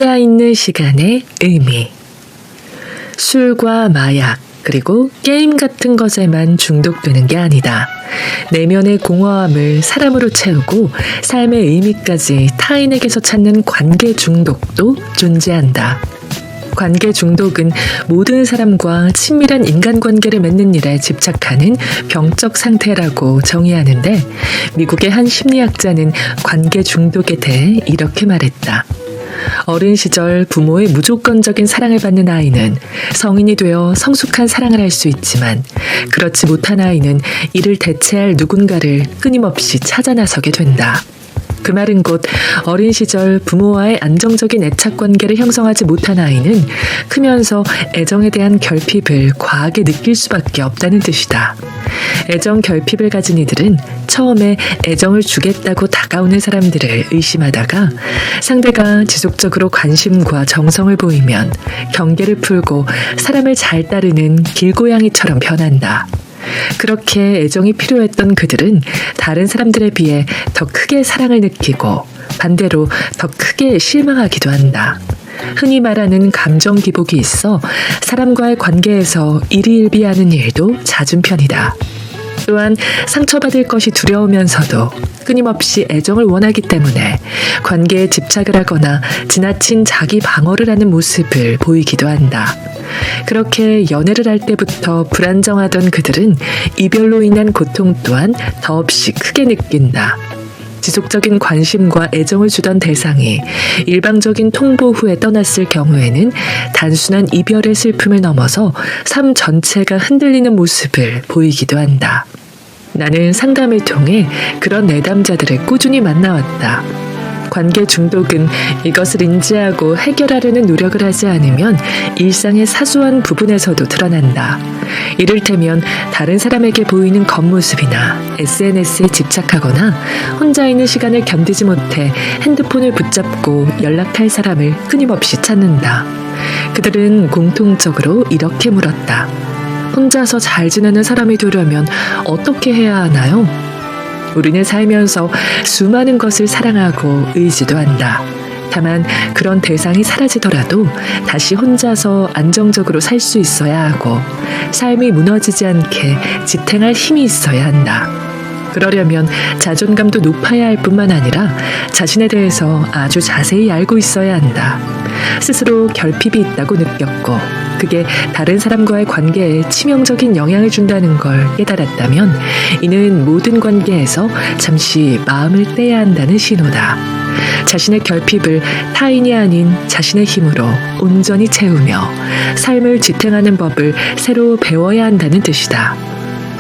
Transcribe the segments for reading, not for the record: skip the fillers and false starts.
혼자 있는 시간의 의미. 술과 마약, 그리고 게임 같은 것에만 중독되는 게 아니다. 내면의 공허함을 사람으로 채우고 삶의 의미까지 타인에게서 찾는 관계 중독도 존재한다. 관계 중독은 모든 사람과 친밀한 인간관계를 맺는 일에 집착하는 병적 상태라고 정의하는데, 미국의 한 심리학자는 관계 중독에 대해 이렇게 말했다. 어린 시절 부모의 무조건적인 사랑을 받는 아이는 성인이 되어 성숙한 사랑을 할 수 있지만, 그렇지 못한 아이는 이를 대체할 누군가를 끊임없이 찾아 나서게 된다. 그 말은 곧 어린 시절 부모와의 안정적인 애착 관계를 형성하지 못한 아이는 크면서 애정에 대한 결핍을 과하게 느낄 수밖에 없다는 뜻이다. 애정 결핍을 가진 이들은 처음에 애정을 주겠다고 다가오는 사람들을 의심하다가 상대가 지속적으로 관심과 정성을 보이면 경계를 풀고 사람을 잘 따르는 길고양이처럼 변한다. 그렇게 애정이 필요했던 그들은 다른 사람들에 비해 더 크게 사랑을 느끼고 반대로 더 크게 실망하기도 한다. 흔히 말하는 감정 기복이 있어 사람과의 관계에서 일희일비하는 일도 잦은 편이다. 또한 상처받을 것이 두려우면서도 끊임없이 애정을 원하기 때문에 관계에 집착을 하거나 지나친 자기 방어를 하는 모습을 보이기도 한다. 그렇게 연애를 할 때부터 불안정하던 그들은 이별로 인한 고통 또한 더없이 크게 느낀다. 지속적인 관심과 애정을 주던 대상이 일방적인 통보 후에 떠났을 경우에는 단순한 이별의 슬픔을 넘어서 삶 전체가 흔들리는 모습을 보이기도 한다. 나는 상담을 통해 그런 내담자들을 꾸준히 만나왔다. 관계 중독은 이것을 인지하고 해결하려는 노력을 하지 않으면 일상의 사소한 부분에서도 드러난다. 이를테면 다른 사람에게 보이는 겉모습이나 SNS에 집착하거나 혼자 있는 시간을 견디지 못해 핸드폰을 붙잡고 연락할 사람을 끊임없이 찾는다. 그들은 공통적으로 이렇게 물었다. 혼자서 잘 지내는 사람이 되려면 어떻게 해야 하나요? 우리는 살면서 수많은 것을 사랑하고 의지도 한다. 다만 그런 대상이 사라지더라도 다시 혼자서 안정적으로 살 수 있어야 하고 삶이 무너지지 않게 지탱할 힘이 있어야 한다. 그러려면 자존감도 높아야 할 뿐만 아니라 자신에 대해서 아주 자세히 알고 있어야 한다. 스스로 결핍이 있다고 느꼈고 그게 다른 사람과의 관계에 치명적인 영향을 준다는 걸 깨달았다면 이는 모든 관계에서 잠시 마음을 떼야 한다는 신호다. 자신의 결핍을 타인이 아닌 자신의 힘으로 온전히 채우며 삶을 지탱하는 법을 새로 배워야 한다는 뜻이다.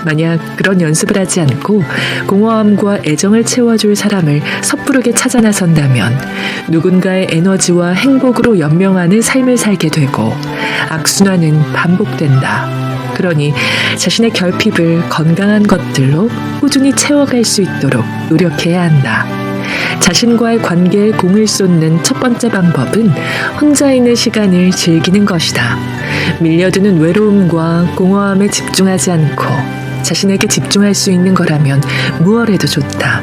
만약 그런 연습을 하지 않고 공허함과 애정을 채워줄 사람을 섣부르게 찾아 나선다면 누군가의 에너지와 행복으로 연명하는 삶을 살게 되고 악순환은 반복된다. 그러니 자신의 결핍을 건강한 것들로 꾸준히 채워갈 수 있도록 노력해야 한다. 자신과의 관계에 공을 쏟는 첫 번째 방법은 혼자 있는 시간을 즐기는 것이다. 밀려드는 외로움과 공허함에 집중하지 않고 자신에게 집중할 수 있는 거라면 무얼 해도 좋다.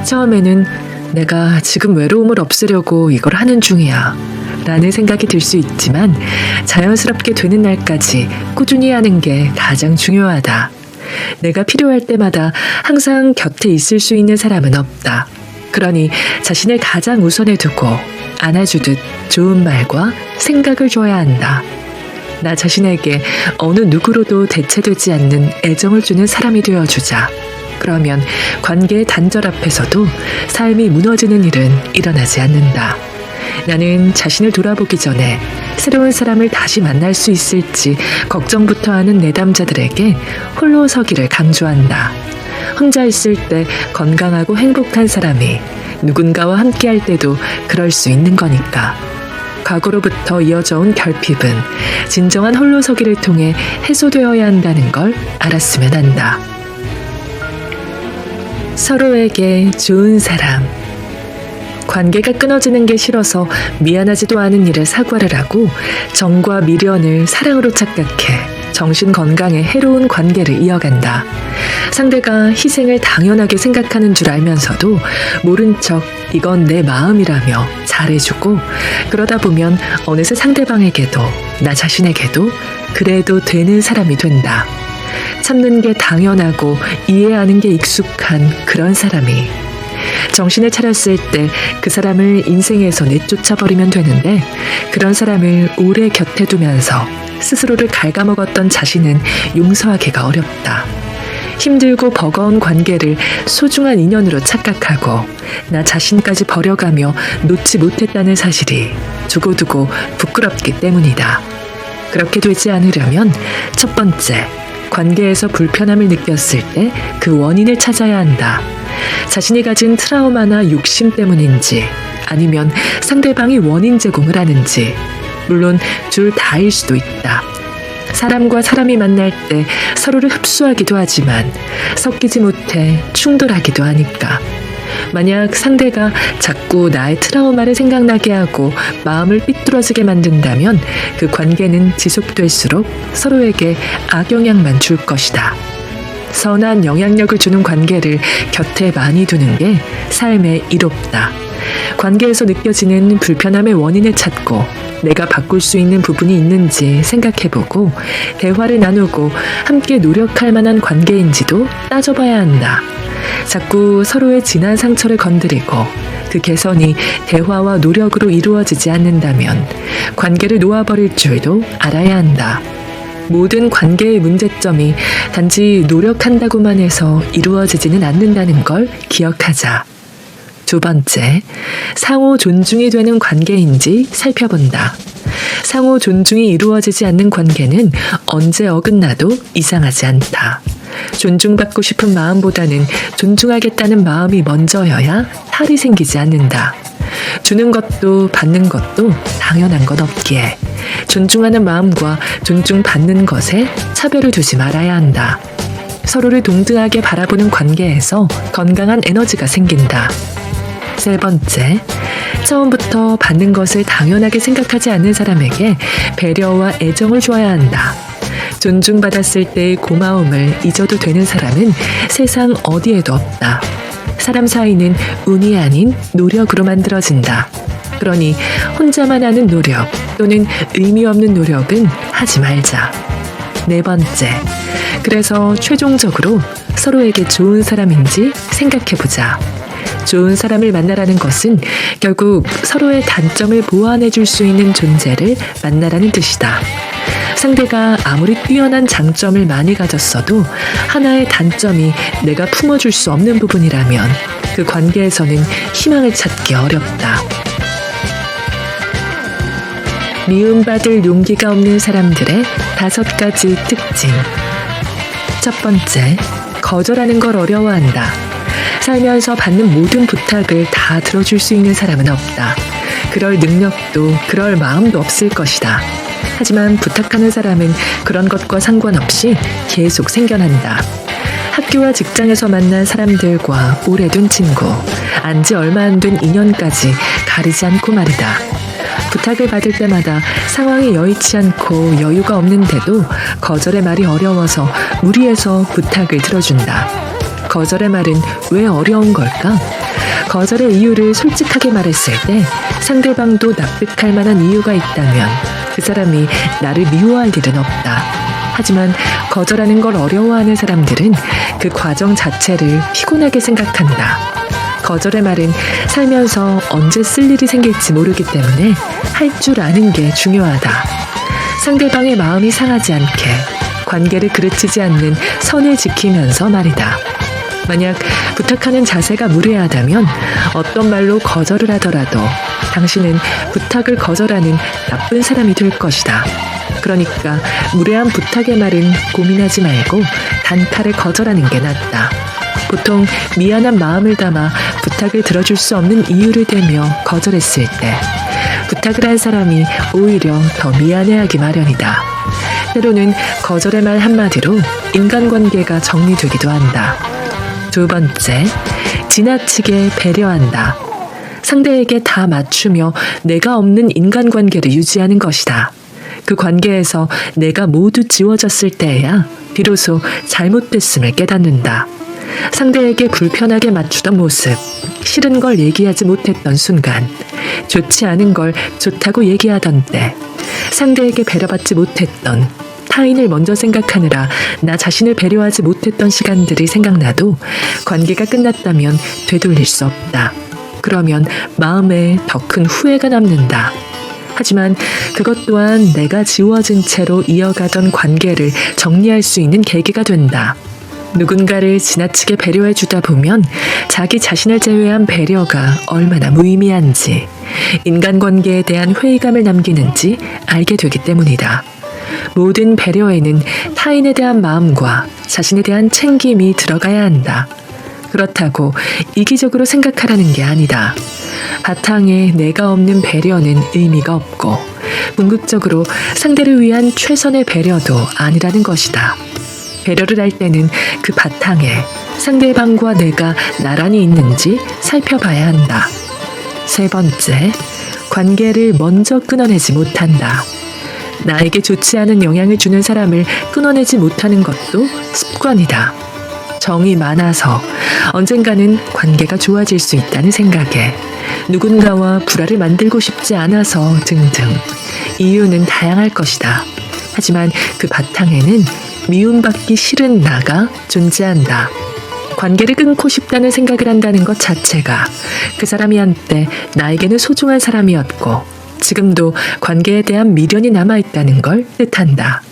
처음에는 내가 지금 외로움을 없애려고 이걸 하는 중이야 라는 생각이 들 수 있지만 자연스럽게 되는 날까지 꾸준히 하는 게 가장 중요하다. 내가 필요할 때마다 항상 곁에 있을 수 있는 사람은 없다. 그러니 자신을 가장 우선에 두고 안아주듯 좋은 말과 생각을 줘야 한다. 나 자신에게 어느 누구로도 대체되지 않는 애정을 주는 사람이 되어주자. 그러면 관계의 단절 앞에서도 삶이 무너지는 일은 일어나지 않는다. 나는 자신을 돌아보기 전에 새로운 사람을 다시 만날 수 있을지 걱정부터 하는 내담자들에게 홀로 서기를 강조한다. 혼자 있을 때 건강하고 행복한 사람이 누군가와 함께할 때도 그럴 수 있는 거니까. 과거로부터 이어져 온 결핍은 진정한 홀로서기를 통해 해소되어야 한다는 걸 알았으면 한다. 서로에게 좋은 사람. 관계가 끊어지는 게 싫어서 미안하지도 않은 일에 사과를 하고 정과 미련을 사랑으로 착각해 정신 건강에 해로운 관계를 이어간다. 상대가 희생을 당연하게 생각하는 줄 알면서도 모른 척 이건 내 마음이라며 잘해주고, 그러다 보면 어느새 상대방에게도 나 자신에게도 그래도 되는 사람이 된다. 참는 게 당연하고 이해하는 게 익숙한 그런 사람이. 정신을 차렸을 때 그 사람을 인생에서 내쫓아버리면 되는데, 그런 사람을 오래 곁에 두면서 스스로를 갉아먹었던 자신은 용서하기가 어렵다. 힘들고 버거운 관계를 소중한 인연으로 착각하고 나 자신까지 버려가며 놓지 못했다는 사실이 두고두고 부끄럽기 때문이다. 그렇게 되지 않으려면 첫 번째, 관계에서 불편함을 느꼈을 때 그 원인을 찾아야 한다. 자신이 가진 트라우마나 욕심 때문인지, 아니면 상대방이 원인 제공을 하는지, 물론 둘 다일 수도 있다. 사람과 사람이 만날 때 서로를 흡수하기도 하지만 섞이지 못해 충돌하기도 하니까. 만약 상대가 자꾸 나의 트라우마를 생각나게 하고 마음을 삐뚤어지게 만든다면 그 관계는 지속될수록 서로에게 악영향만 줄 것이다. 선한 영향력을 주는 관계를 곁에 많이 두는 게 삶에 이롭다. 관계에서 느껴지는 불편함의 원인을 찾고 내가 바꿀 수 있는 부분이 있는지 생각해보고 대화를 나누고 함께 노력할 만한 관계인지도 따져봐야 한다. 자꾸 서로의 지난 상처를 건드리고 그 개선이 대화와 노력으로 이루어지지 않는다면 관계를 놓아버릴 줄도 알아야 한다. 모든 관계의 문제점이 단지 노력한다고만 해서 이루어지지는 않는다는 걸 기억하자. 두 번째, 상호 존중이 되는 관계인지 살펴본다. 상호 존중이 이루어지지 않는 관계는 언제 어긋나도 이상하지 않다. 존중받고 싶은 마음보다는 존중하겠다는 마음이 먼저여야 탈이 생기지 않는다. 주는 것도 받는 것도 당연한 건 없기에 존중하는 마음과 존중받는 것에 차별을 두지 말아야 한다. 서로를 동등하게 바라보는 관계에서 건강한 에너지가 생긴다. 세 번째, 처음부터 받는 것을 당연하게 생각하지 않는 사람에게 배려와 애정을 줘야 한다. 존중받았을 때의 고마움을 잊어도 되는 사람은 세상 어디에도 없다. 사람 사이는 운이 아닌 노력으로 만들어진다. 그러니 혼자만 하는 노력 또는 의미 없는 노력은 하지 말자. 네 번째, 그래서 최종적으로 서로에게 좋은 사람인지 생각해보자. 좋은 사람을 만나라는 것은 결국 서로의 단점을 보완해 줄 수 있는 존재를 만나라는 뜻이다. 상대가 아무리 뛰어난 장점을 많이 가졌어도 하나의 단점이 내가 품어줄 수 없는 부분이라면 그 관계에서는 희망을 찾기 어렵다. 미움받을 용기가 없는 사람들의 5가지 특징. 첫 번째, 거절하는 걸 어려워한다. 살면서 받는 모든 부탁을 다 들어줄 수 있는 사람은 없다. 그럴 능력도 그럴 마음도 없을 것이다. 하지만 부탁하는 사람은 그런 것과 상관없이 계속 생겨난다. 학교와 직장에서 만난 사람들과 오래된 친구, 안지 얼마 안 된 인연까지 가리지 않고 말이다. 부탁을 받을 때마다 상황이 여의치 않고 여유가 없는데도 거절의 말이 어려워서 무리해서 부탁을 들어준다. 거절의 말은 왜 어려운 걸까? 거절의 이유를 솔직하게 말했을 때 상대방도 납득할 만한 이유가 있다면 그 사람이 나를 미워할 일은 없다. 하지만 거절하는 걸 어려워하는 사람들은 그 과정 자체를 피곤하게 생각한다. 거절의 말은 살면서 언제 쓸 일이 생길지 모르기 때문에 할 줄 아는 게 중요하다. 상대방의 마음이 상하지 않게 관계를 그르치지 않는 선을 지키면서 말이다. 만약 부탁하는 자세가 무례하다면 어떤 말로 거절을 하더라도 당신은 부탁을 거절하는 나쁜 사람이 될 것이다. 그러니까 무례한 부탁의 말은 고민하지 말고 단칼에 거절하는 게 낫다. 보통 미안한 마음을 담아 부탁을 들어줄 수 없는 이유를 대며 거절했을 때 부탁을 한 사람이 오히려 더 미안해하기 마련이다. 때로는 거절의 말 한마디로 인간관계가 정리되기도 한다. 두 번째, 지나치게 배려한다. 상대에게 다 맞추며 내가 없는 인간관계를 유지하는 것이다. 그 관계에서 내가 모두 지워졌을 때에야 비로소 잘못됐음을 깨닫는다. 상대에게 불편하게 맞추던 모습, 싫은 걸 얘기하지 못했던 순간, 좋지 않은 걸 좋다고 얘기하던 때, 상대에게 배려받지 못했던, 타인을 먼저 생각하느라 나 자신을 배려하지 못했던 시간들이 생각나도 관계가 끝났다면 되돌릴 수 없다. 그러면 마음에 더 큰 후회가 남는다. 하지만 그것 또한 내가 지워진 채로 이어가던 관계를 정리할 수 있는 계기가 된다. 누군가를 지나치게 배려해 주다 보면 자기 자신을 제외한 배려가 얼마나 무의미한지, 인간관계에 대한 회의감을 남기는지 알게 되기 때문이다. 모든 배려에는 타인에 대한 마음과 자신에 대한 챙김이 들어가야 한다. 그렇다고 이기적으로 생각하라는 게 아니다. 바탕에 내가 없는 배려는 의미가 없고 궁극적으로 상대를 위한 최선의 배려도 아니라는 것이다. 배려를 할 때는 그 바탕에 상대방과 내가 나란히 있는지 살펴봐야 한다. 세 번째, 관계를 먼저 끊어내지 못한다. 나에게 좋지 않은 영향을 주는 사람을 끊어내지 못하는 것도 습관이다. 정이 많아서 언젠가는 관계가 좋아질 수 있다는 생각에, 누군가와 불화를 만들고 싶지 않아서 등등 이유는 다양할 것이다. 하지만 그 바탕에는 미움받기 싫은 나가 존재한다. 관계를 끊고 싶다는 생각을 한다는 것 자체가 그 사람이 한때 나에게는 소중한 사람이었고 지금도 관계에 대한 미련이 남아있다는 걸 뜻한다.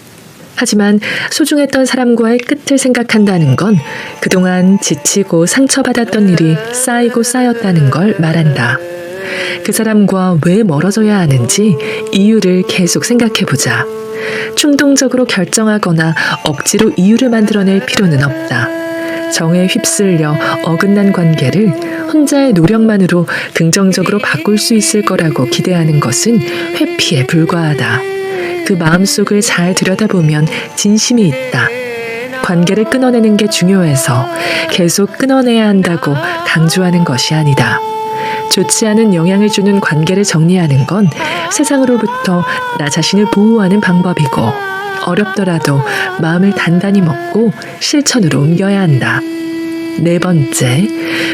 하지만 소중했던 사람과의 끝을 생각한다는 건 그동안 지치고 상처받았던 일이 쌓이고 쌓였다는 걸 말한다. 그 사람과 왜 멀어져야 하는지 이유를 계속 생각해보자. 충동적으로 결정하거나 억지로 이유를 만들어낼 필요는 없다. 정에 휩쓸려 어긋난 관계를 혼자의 노력만으로 긍정적으로 바꿀 수 있을 거라고 기대하는 것은 회피에 불과하다. 그 마음속을 잘 들여다보면 진심이 있다. 관계를 끊어내는 게 중요해서 계속 끊어내야 한다고 강조하는 것이 아니다. 좋지 않은 영향을 주는 관계를 정리하는 건 세상으로부터 나 자신을 보호하는 방법이고 어렵더라도 마음을 단단히 먹고 실천으로 옮겨야 한다. 네 번째,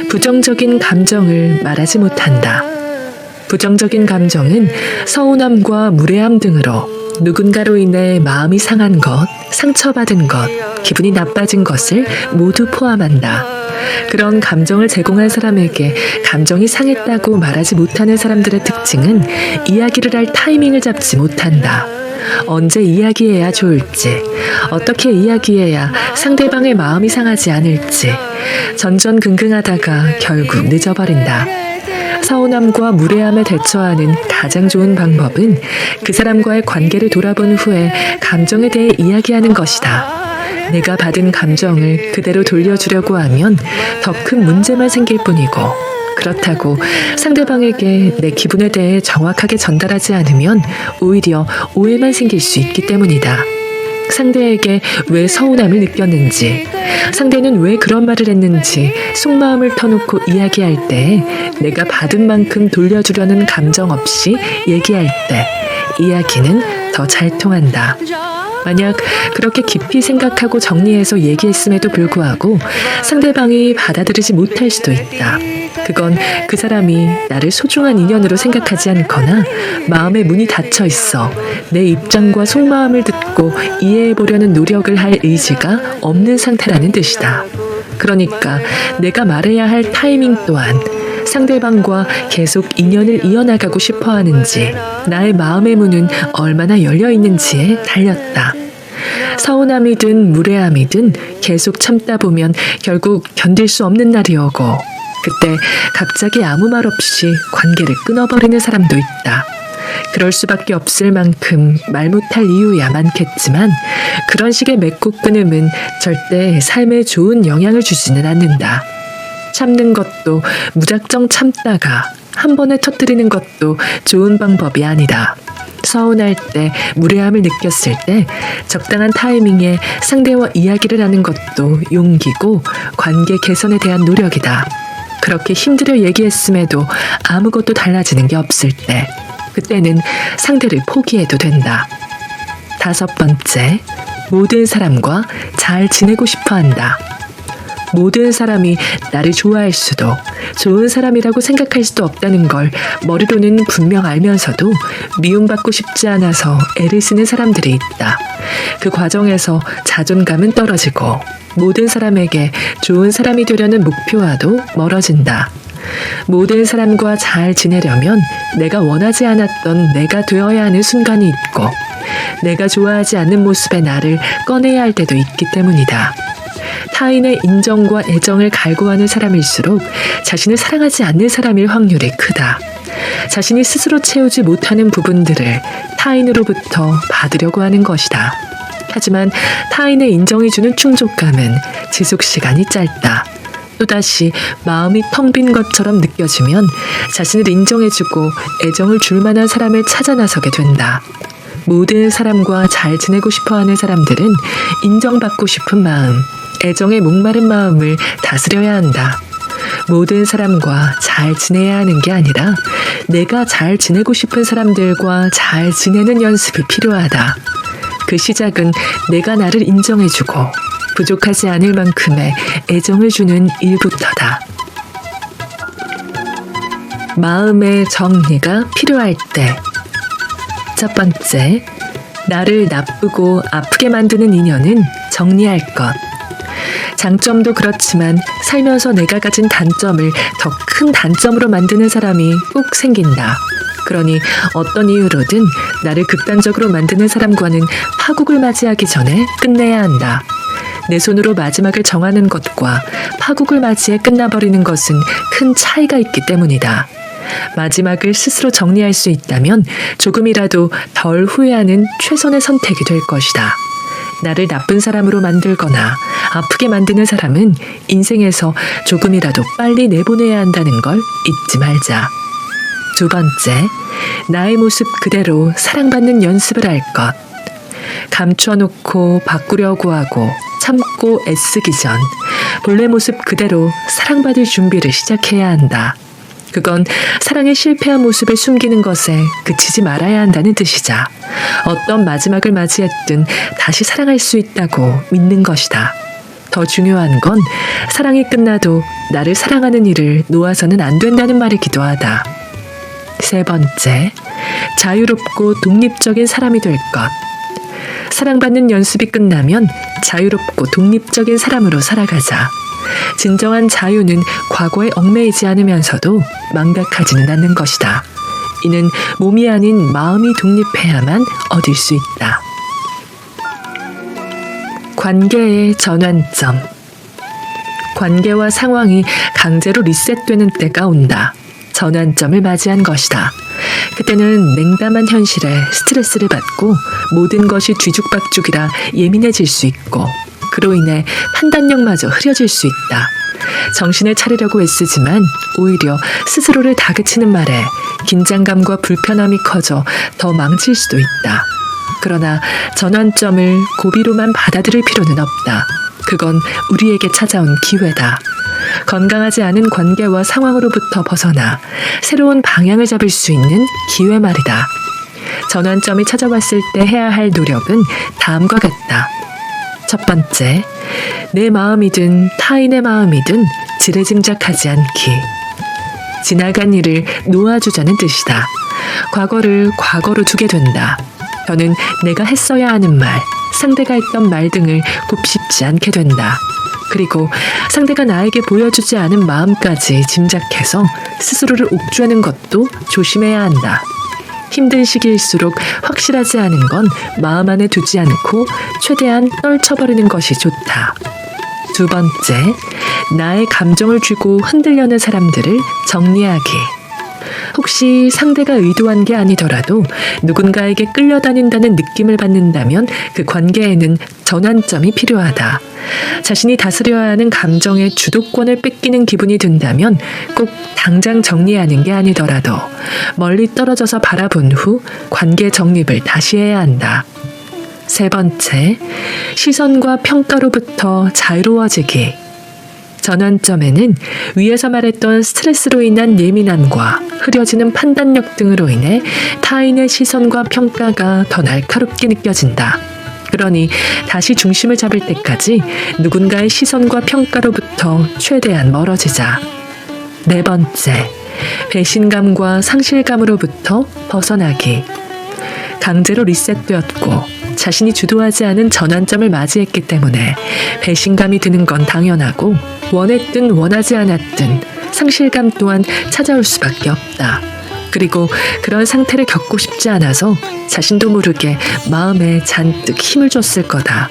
부정적인 감정을 말하지 못한다. 부정적인 감정은 서운함과 무례함 등으로 누군가로 인해 마음이 상한 것, 상처받은 것, 기분이 나빠진 것을 모두 포함한다. 그런 감정을 제공한 사람에게 감정이 상했다고 말하지 못하는 사람들의 특징은 이야기를 할 타이밍을 잡지 못한다. 언제 이야기해야 좋을지, 어떻게 이야기해야 상대방의 마음이 상하지 않을지 전전긍긍하다가 결국 늦어버린다. 서운함과 무례함에 대처하는 가장 좋은 방법은 그 사람과의 관계를 돌아본 후에 감정에 대해 이야기하는 것이다. 내가 받은 감정을 그대로 돌려주려고 하면 더 큰 문제만 생길 뿐이고, 그렇다고 상대방에게 내 기분에 대해 정확하게 전달하지 않으면 오히려 오해만 생길 수 있기 때문이다. 상대에게 왜 서운함을 느꼈는지, 상대는 왜 그런 말을 했는지 속마음을 터놓고 이야기할 때 내가 받은 만큼 돌려주려는 감정 없이 얘기할 때 이야기는 더 잘 통한다. 만약 그렇게 깊이 생각하고 정리해서 얘기했음에도 불구하고 상대방이 받아들이지 못할 수도 있다. 그건 그 사람이 나를 소중한 인연으로 생각하지 않거나 마음의 문이 닫혀 있어 내 입장과 속마음을 듣고 이해해보려는 노력을 할 의지가 없는 상태라는 뜻이다. 그러니까 내가 말해야 할 타이밍 또한 상대방과 계속 인연을 이어나가고 싶어 하는지, 나의 마음의 문은 얼마나 열려 있는지에 달렸다. 서운함이든 무례함이든 계속 참다 보면 결국 견딜 수 없는 날이 오고, 그때 갑자기 아무 말 없이 관계를 끊어버리는 사람도 있다. 그럴 수밖에 없을 만큼 말 못할 이유야 많겠지만 그런 식의 맺고 끊음은 절대 삶에 좋은 영향을 주지는 않는다. 참는 것도 무작정 참다가 한 번에 터뜨리는 것도 좋은 방법이 아니다. 서운할 때, 무례함을 느꼈을 때 적당한 타이밍에 상대와 이야기를 하는 것도 용기고 관계 개선에 대한 노력이다. 그렇게 힘들어 얘기했음에도 아무것도 달라지는 게 없을 때, 그때는 상대를 포기해도 된다. 5번째, 모든 사람과 잘 지내고 싶어 한다. 모든 사람이 나를 좋아할 수도 좋은 사람이라고 생각할 수도 없다는 걸 머리로는 분명 알면서도 미움받고 싶지 않아서 애를 쓰는 사람들이 있다. 그 과정에서 자존감은 떨어지고 모든 사람에게 좋은 사람이 되려는 목표와도 멀어진다. 모든 사람과 잘 지내려면 내가 원하지 않았던 내가 되어야 하는 순간이 있고 내가 좋아하지 않는 모습의 나를 꺼내야 할 때도 있기 때문이다. 타인의 인정과 애정을 갈구하는 사람일수록 자신을 사랑하지 않는 사람일 확률이 크다. 자신이 스스로 채우지 못하는 부분들을 타인으로부터 받으려고 하는 것이다. 하지만 타인의 인정이 주는 충족감은 지속 시간이 짧다. 또다시 마음이 텅 빈 것처럼 느껴지면 자신을 인정해주고 애정을 줄 만한 사람을 찾아 나서게 된다. 모든 사람과 잘 지내고 싶어하는 사람들은 인정받고 싶은 마음, 애정에 목마른 마음을 다스려야 한다. 모든 사람과 잘 지내야 하는 게 아니라 내가 잘 지내고 싶은 사람들과 잘 지내는 연습이 필요하다. 그 시작은 내가 나를 인정해주고 부족하지 않을 만큼의 애정을 주는 일부터다. 마음의 정리가 필요할 때. 첫 번째, 나를 나쁘고 아프게 만드는 인연은 정리할 것. 장점도 그렇지만 살면서 내가 가진 단점을 더 큰 단점으로 만드는 사람이 꼭 생긴다. 그러니 어떤 이유로든 나를 극단적으로 만드는 사람과는 파국을 맞이하기 전에 끝내야 한다. 내 손으로 마지막을 정하는 것과 파국을 맞이해 끝나버리는 것은 큰 차이가 있기 때문이다. 마지막을 스스로 정리할 수 있다면 조금이라도 덜 후회하는 최선의 선택이 될 것이다. 나를 나쁜 사람으로 만들거나 아프게 만드는 사람은 인생에서 조금이라도 빨리 내보내야 한다는 걸 잊지 말자. 두 번째, 나의 모습 그대로 사랑받는 연습을 할 것. 감춰놓고 바꾸려고 하고 참고 애쓰기 전 본래 모습 그대로 사랑받을 준비를 시작해야 한다. 그건 사랑의 실패한 모습을 숨기는 것에 그치지 말아야 한다는 뜻이자 어떤 마지막을 맞이했든 다시 사랑할 수 있다고 믿는 것이다. 더 중요한 건 사랑이 끝나도 나를 사랑하는 이를 놓아서는 안 된다는 말이기도 하다. 세 번째, 자유롭고 독립적인 사람이 될 것. 사랑받는 연습이 끝나면 자유롭고 독립적인 사람으로 살아가자. 진정한 자유는 과거에 얽매이지 않으면서도 망각하지는 않는 것이다. 이는 몸이 아닌 마음이 독립해야만 얻을 수 있다. 관계의 전환점. 관계와 상황이 강제로 리셋되는 때가 온다. 전환점을 맞이한 것이다. 그때는 냉담한 현실에 스트레스를 받고 모든 것이 뒤죽박죽이라 예민해질 수 있고 그로 인해 판단력마저 흐려질 수 있다. 정신을 차리려고 애쓰지만 오히려 스스로를 다그치는 말에 긴장감과 불편함이 커져 더 망칠 수도 있다. 그러나 전환점을 고비로만 받아들일 필요는 없다. 그건 우리에게 찾아온 기회다. 건강하지 않은 관계와 상황으로부터 벗어나 새로운 방향을 잡을 수 있는 기회 말이다. 전환점이 찾아왔을 때 해야 할 노력은 다음과 같다. 첫 번째, 내 마음이든 타인의 마음이든 지레짐작하지 않기. 지나간 일을 놓아주자는 뜻이다. 과거를 과거로 두게 된다. 더는 내가 했어야 하는 말, 상대가 했던 말 등을 곱씹지 않게 된다. 그리고 상대가 나에게 보여주지 않은 마음까지 짐작해서 스스로를 옥죄는 것도 조심해야 한다. 힘든 시기일수록 확실하지 않은 건 마음 안에 두지 않고 최대한 떨쳐버리는 것이 좋다. 두 번째, 나의 감정을 쥐고 흔들려는 사람들을 정리하기. 혹시 상대가 의도한 게 아니더라도 누군가에게 끌려다닌다는 느낌을 받는다면 그 관계에는 전환점이 필요하다. 자신이 다스려야 하는 감정의 주도권을 뺏기는 기분이 든다면 꼭 당장 정리하는 게 아니더라도 멀리 떨어져서 바라본 후 관계 정립을 다시 해야 한다. 세 번째, 시선과 평가로부터 자유로워지기. 전환점에는 위에서 말했던 스트레스로 인한 예민함과 흐려지는 판단력 등으로 인해 타인의 시선과 평가가 더 날카롭게 느껴진다. 그러니 다시 중심을 잡을 때까지 누군가의 시선과 평가로부터 최대한 멀어지자. 네 번째, 배신감과 상실감으로부터 벗어나기. 강제로 리셋되었고 자신이 주도하지 않은 전환점을 맞이했기 때문에 배신감이 드는 건 당연하고 원했든 원하지 않았든 상실감 또한 찾아올 수밖에 없다. 그리고 그런 상태를 겪고 싶지 않아서 자신도 모르게 마음에 잔뜩 힘을 줬을 거다.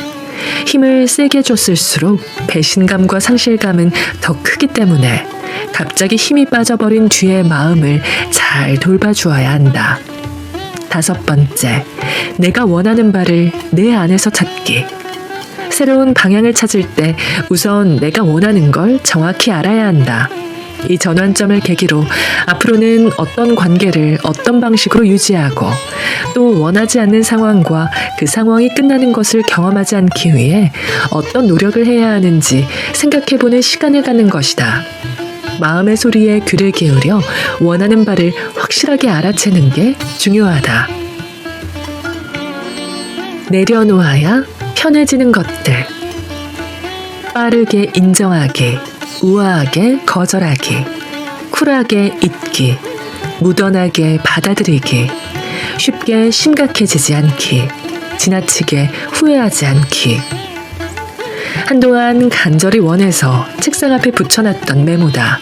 힘을 세게 줬을수록 배신감과 상실감은 더 크기 때문에 갑자기 힘이 빠져버린 뒤의 마음을 잘 돌봐주어야 한다. 다섯 번째, 내가 원하는 바를 내 안에서 찾기. 새로운 방향을 찾을 때 우선 내가 원하는 걸 정확히 알아야 한다. 이 전환점을 계기로 앞으로는 어떤 관계를 어떤 방식으로 유지하고 또 원하지 않는 상황과 그 상황이 끝나는 것을 경험하지 않기 위해 어떤 노력을 해야 하는지 생각해보는 시간을 갖는 것이다. 마음의 소리에 귀를 기울여 원하는 바를 확실하게 알아채는 게 중요하다. 내려놓아야 편해지는 것들. 빠르게 인정하기, 우아하게 거절하기, 쿨하게 잊기, 무던하게 받아들이기, 쉽게 심각해지지 않기, 지나치게 후회하지 않기. 한동안 간절히 원해서 책상 앞에 붙여놨던 메모다.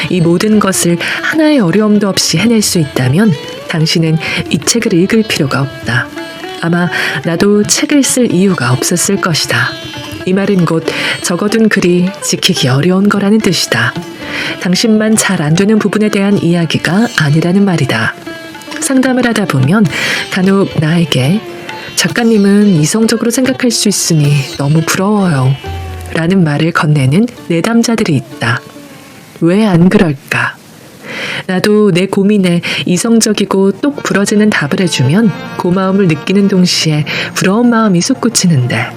이 모든 것을 하나의 어려움도 없이 해낼 수 있다면 당신은 이 책을 읽을 필요가 없다. 아마 나도 책을 쓸 이유가 없었을 것이다. 이 말은 곧 적어둔 글이 지키기 어려운 거라는 뜻이다. 당신만 잘 안 되는 부분에 대한 이야기가 아니라는 말이다. 상담을 하다 보면 간혹 나에게 작가님은 이성적으로 생각할 수 있으니 너무 부러워요 라는 말을 건네는 내담자들이 있다. 왜 안 그럴까? 나도 내 고민에 이성적이고 똑 부러지는 답을 해주면 고마움을 느끼는 동시에 부러운 마음이 솟구치는데,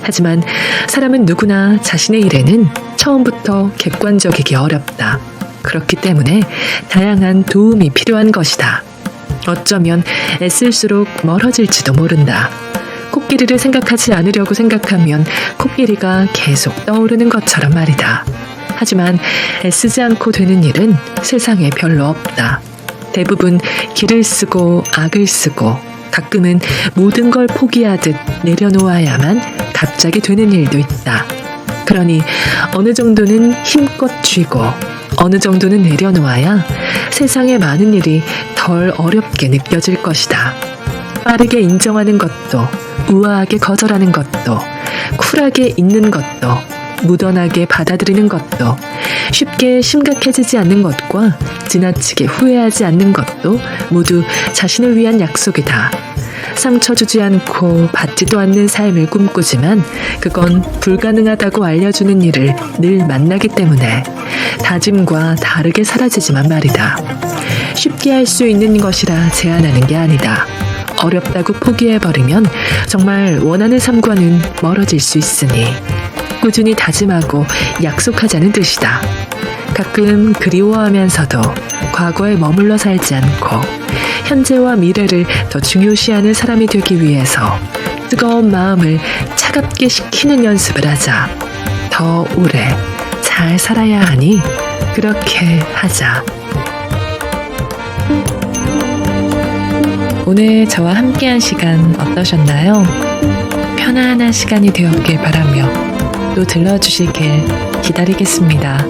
하지만 사람은 누구나 자신의 일에는 처음부터 객관적이기 어렵다. 그렇기 때문에 다양한 도움이 필요한 것이다. 어쩌면 애쓸수록 멀어질지도 모른다. 코끼리를 생각하지 않으려고 생각하면 코끼리가 계속 떠오르는 것처럼 말이다. 하지만 애쓰지 않고 되는 일은 세상에 별로 없다. 대부분 길을 쓰고 악을 쓰고 가끔은 모든 걸 포기하듯 내려놓아야만 갑자기 되는 일도 있다. 그러니 어느 정도는 힘껏 쥐고 어느 정도는 내려놓아야 세상의 많은 일이 덜 어렵게 느껴질 것이다. 빠르게 인정하는 것도, 우아하게 거절하는 것도, 쿨하게 잊는 것도, 무던하게 받아들이는 것도, 쉽게 심각해지지 않는 것과 지나치게 후회하지 않는 것도 모두 자신을 위한 약속이다. 상처 주지 않고 받지도 않는 삶을 꿈꾸지만 그건 불가능하다고 알려주는 일을 늘 만나기 때문에 다짐과 다르게 사라지지만 말이다. 쉽게 할 수 있는 것이라 제한하는 게 아니다. 어렵다고 포기해버리면 정말 원하는 삶과는 멀어질 수 있으니 꾸준히 다짐하고 약속하자는 뜻이다. 가끔 그리워하면서도 과거에 머물러 살지 않고 현재와 미래를 더 중요시하는 사람이 되기 위해서 뜨거운 마음을 차갑게 식히는 연습을 하자. 더 오래 잘 살아야 하니 그렇게 하자. 오늘 저와 함께한 시간 어떠셨나요? 편안한 시간이 되었길 바라며 또 들러주시길 기다리겠습니다.